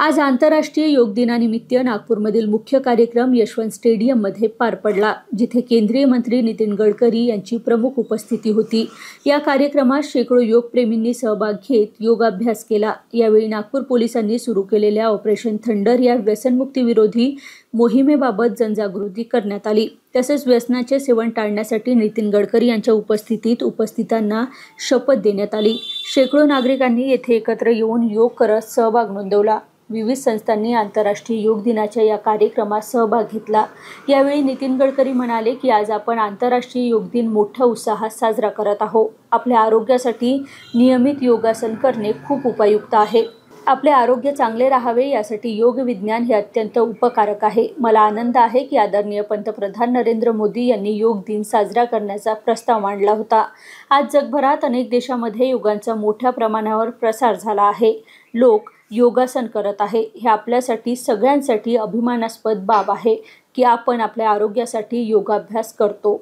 आज आंतरराष्ट्रीय योग दिनानिमित्त नागपूरमधील मुख्य कार्यक्रम यशवंत स्टेडियममध्ये पार पडला, जिथे केंद्रीय मंत्री नितीन गडकरी यांची प्रमुख उपस्थिती होती। या कार्यक्रमात शेकडो योगप्रेमींनी सहभाग घेत योगाभ्यास केला। यावेळी नागपूर पोलिसांनी सुरू केलेल्या ऑपरेशन थंडर या व्यसनमुक्ती विरोधी मोहिमेबाबत जनजागृती करण्यात आली। तसेच व्यसनाचे सेवन टाळण्यासाठी नितीन गडकरी यांच्या उपस्थितांना शपथ देण्यात आली। शेकडो नागरिकांनी येथे एकत्र येऊन योग करत सहभाग नोंदवला। विविध संस्थांनी आंतरराष्ट्रीय योग दिनाच्या या कार्यक्रमात सहभाग घेतला। यावेळी नितीन गडकरी म्हणाले की आज आपण आंतरराष्ट्रीय योग दिन मोठ्या उत्साहात साजरा करत आहोत। आपल्या आरोग्यासाठी नियमित योगासन करणे खूप उपयुक्त आहे। आपले आरोग्य चांगले राहावे यासाठी योग विज्ञान हे अत्यंत उपकारक आहे। मला आनंद आहे की आदरणीय पंतप्रधान नरेंद्र मोदी यांनी योग दिन साजरा करण्याचा प्रस्ताव मांडला होता। आज जगभरात अनेक देशांमध्ये योगाचा मोठ्या प्रमाणावर प्रसार झाला आहे। लोक योगासन करत आहे। हे आपल्यासाठी सगळ्यांसाठी अभिमानास्पद बाब आहे की आपण आपल्या आरोग्यासाठी योगाभ्यास करतो।